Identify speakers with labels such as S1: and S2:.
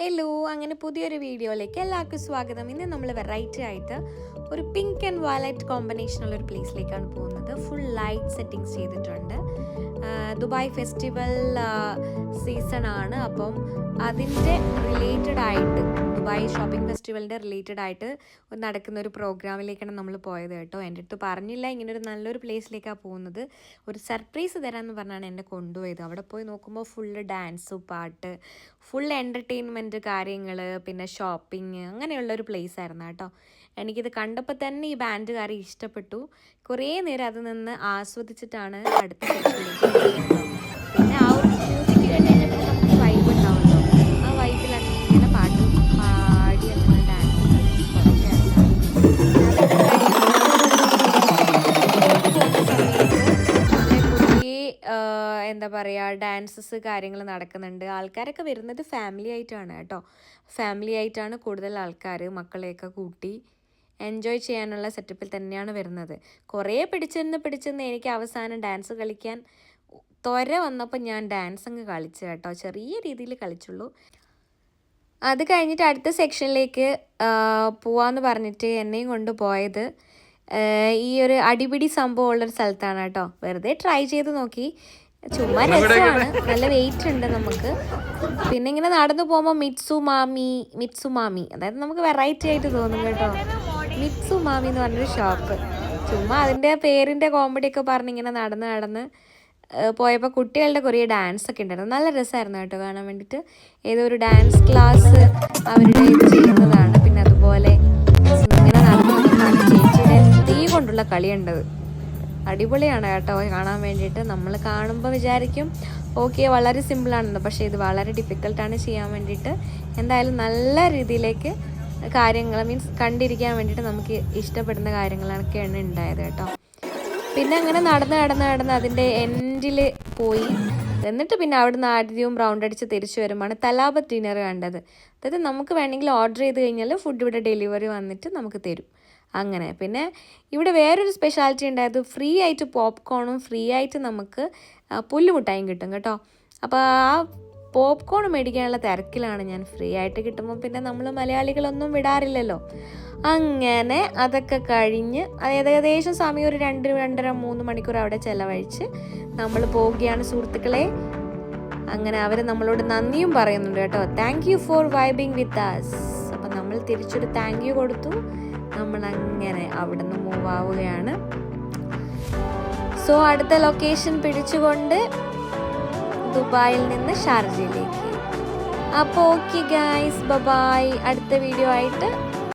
S1: Hello, അങ്ങനെ പുതിയൊരു വീഡിയോയിലേക്ക് എല്ലാവർക്കും സ്വാഗതം. ഇന്ന് നമ്മൾ വെറൈറ്റി ആയിട്ട് ഒരു പിങ്ക് ആൻഡ് വയലറ്റ് കോമ്പിനേഷനുള്ള ഒരു പ്ലേസിലേക്കാണ് പോകുന്നത്. ഫുൾ ലൈറ്റ് സെറ്റിങ്സ് ചെയ്തിട്ടുണ്ട്. ദുബായ് ഫെസ്റ്റിവൽ സീസൺ ആണ്. അപ്പം അതിൻ്റെ റിലേറ്റഡ് ആയിട്ട് ദുബായ് ഷോപ്പിംഗ് ഫെസ്റ്റിവലിൻ്റെ റിലേറ്റഡ് ആയിട്ട് നടക്കുന്ന ഒരു പ്രോഗ്രാമിലേക്കാണ് നമ്മൾ പോയത് കേട്ടോ. എൻ്റെ അടുത്ത് പറഞ്ഞില്ല ഇങ്ങനൊരു നല്ലൊരു പ്ലേസിലേക്കാണ് പോകുന്നത്, ഒരു സർപ്രൈസ് തരാമെന്ന് പറഞ്ഞാണ് എന്നെ കൊണ്ടുപോയത്. അവിടെ പോയി നോക്കുമ്പോൾ ഫുള്ള് ഡാൻസ്, പാട്ട്, ഫുൾ എൻ്റർടൈൻമെൻറ്റ് കാര്യങ്ങൾ, പിന്നെ ഷോപ്പിംഗ്, അങ്ങനെയുള്ളൊരു പ്ലേസ് ആയിരുന്നു കേട്ടോ. എനിക്കിത് കണ്ടപ്പോൾ തന്നെ ഈ ബാൻഡുകാരെ ഇഷ്ടപ്പെട്ടു. കുറേ നേരം അത് നിന്ന് ആസ്വദിച്ചിട്ടാണ് അടുത്ത സെക്ഷനിലേക്ക് പോയത്. പിന്നെ ആ ഒരു മ്യൂസിക് കേട്ട് കഴിഞ്ഞപ്പോൾ നമുക്ക് വൈബ് ഉണ്ടാവുമല്ലോ. ആ വൈബിൽ അങ്ങനെ പാട്ട് പാടി അങ്ങനെ ഡാൻസ് കളിച്ച് കുറേ എന്താ പറയുക, ഡാൻസസ് കാര്യങ്ങൾ നടക്കുന്നുണ്ട്. ആൾക്കാരൊക്കെ വരുന്നത് ഫാമിലി ആയിട്ടാണ് കേട്ടോ. ഫാമിലി ആയിട്ടാണ് കൂടുതൽ ആൾക്കാർ, മക്കളെയൊക്കെ കൂട്ടി എൻജോയ് ചെയ്യാനുള്ള സെറ്റപ്പിൽ തന്നെയാണ് വരുന്നത്. കുറേ പിടിച്ചെന്ന് എനിക്ക് അവസാനം ഡാൻസ് കളിക്കാൻ ത്വര വന്നപ്പോൾ ഞാൻ ഡാൻസ് അങ്ങ് കളിച്ചു കേട്ടോ. ചെറിയ രീതിയിൽ കളിച്ചുള്ളൂ. അത് കഴിഞ്ഞിട്ട് അടുത്ത സെക്ഷനിലേക്ക് പോവാമെന്ന് പറഞ്ഞിട്ട് എന്നെയും കൊണ്ട് പോയത് ഈ ഒരു അടിപിടി സംഭവം ഉള്ളൊരു സ്ഥലത്താണ് കേട്ടോ. വെറുതെ ട്രൈ ചെയ്ത് നോക്കി, ചുമ്മാ രസമാണ്, നല്ല വെയിറ്റ് ഉണ്ട് നമുക്ക്. പിന്നെ ഇങ്ങനെ നടന്നു പോകുമ്പോൾ മിറ്റ്സു മാമി, അതായത് നമുക്ക് വെറൈറ്റി ആയിട്ട് തോന്നും കേട്ടോ. മിറ്റ്സു മാമി എന്ന് പറഞ്ഞൊരു ഷോപ്പ്, ചുമ്മാ അതിൻ്റെ പേരിൻ്റെ കോമഡിയൊക്കെ പറഞ്ഞിങ്ങനെ നടന്ന് പോയപ്പോൾ കുട്ടികളുടെ കുറേ ഡാൻസൊക്കെ ഉണ്ടായിരുന്നു. നല്ല രസമായിരുന്നു കേട്ടോ കാണാൻ വേണ്ടിയിട്ട്. ഏതോ ഒരു ഡാൻസ് ക്ലാസ് അവരുടെ ഇത് ചെയ്യുന്നതാണ്. പിന്നെ അതുപോലെ ഇങ്ങനെ നടന്നതാണ് ചേച്ചിയുടെ തീ കൊണ്ടുള്ള കളിയുണ്ടത്. അടിപൊളിയാണ് കേട്ടോ കാണാൻ വേണ്ടിയിട്ട്. നമ്മൾ കാണുമ്പോൾ വിചാരിക്കും ഓക്കെ വളരെ സിമ്പിളാണെന്ന്, പക്ഷേ ഇത് വളരെ ഡിഫിക്കൽട്ടാണ് ചെയ്യാൻ വേണ്ടിയിട്ട്. എന്തായാലും നല്ല രീതിയിലേക്ക് കാര്യങ്ങൾ കണ്ടിരിക്കാൻ വേണ്ടിയിട്ട് നമുക്ക് ഇഷ്ടപ്പെടുന്ന കാര്യങ്ങളൊക്കെയാണ് ഉണ്ടായത് കേട്ടോ. പിന്നെ അങ്ങനെ നടന്ന് അതിൻ്റെ എൻഡിൽ പോയി. എന്നിട്ട് പിന്നെ അവിടുന്ന് ആദ്യവും റൗണ്ട് അടിച്ച് തിരിച്ചു വരുമ്പോഴാണ് തലാബത്ത് ഡിന്നർ കണ്ടത്. അതായത് നമുക്ക് വേണമെങ്കിൽ ഓർഡർ ചെയ്ത് കഴിഞ്ഞാൽ ഫുഡ് ഇവിടെ ഡെലിവറി വന്നിട്ട് നമുക്ക് തരും. അങ്ങനെ പിന്നെ ഇവിടെ വേറൊരു സ്പെഷ്യാലിറ്റി ഉണ്ടായത്, ഫ്രീ ആയിട്ട് പോപ്കോണും ഫ്രീ ആയിട്ട് നമുക്ക് പുല്ലുമുട്ടായും കിട്ടും കേട്ടോ. അപ്പോൾ ആ പോപ്കോൺ മേടിക്കാനുള്ള തിരക്കിലാണ് ഞാൻ. ഫ്രീ ആയിട്ട് കിട്ടുമ്പോൾ പിന്നെ നമ്മൾ മലയാളികളൊന്നും വിടാറില്ലല്ലോ. അങ്ങനെ അതൊക്കെ കഴിഞ്ഞ് ഏകദേശം സമയം ഒരു 2-2.5-3 മണിക്കൂർ അവിടെ ചിലവഴിച്ച് നമ്മൾ പോവുകയാണ് സുഹൃത്തുക്കളെ. അങ്ങനെ അവർ നമ്മളോട് നന്ദിയും പറയുന്നുണ്ട് കേട്ടോ. Thank you for vibing with us. അപ്പം നമ്മൾ തിരിച്ചൊരു താങ്ക് യു കൊടുത്തു. നമ്മൾ അങ്ങനെ അവിടെ നിന്ന് മൂവ് ആവുകയാണ്. സോ അടുത്ത ലൊക്കേഷൻ പിടിച്ചുകൊണ്ട് ദുബായിൽ നിന്ന് ഷാർജയിലേക്ക്. അപ്പോൾ ഓക്കെ ഗൈസ്, ബൈ. അടുത്ത വീഡിയോ ആയിട്ട്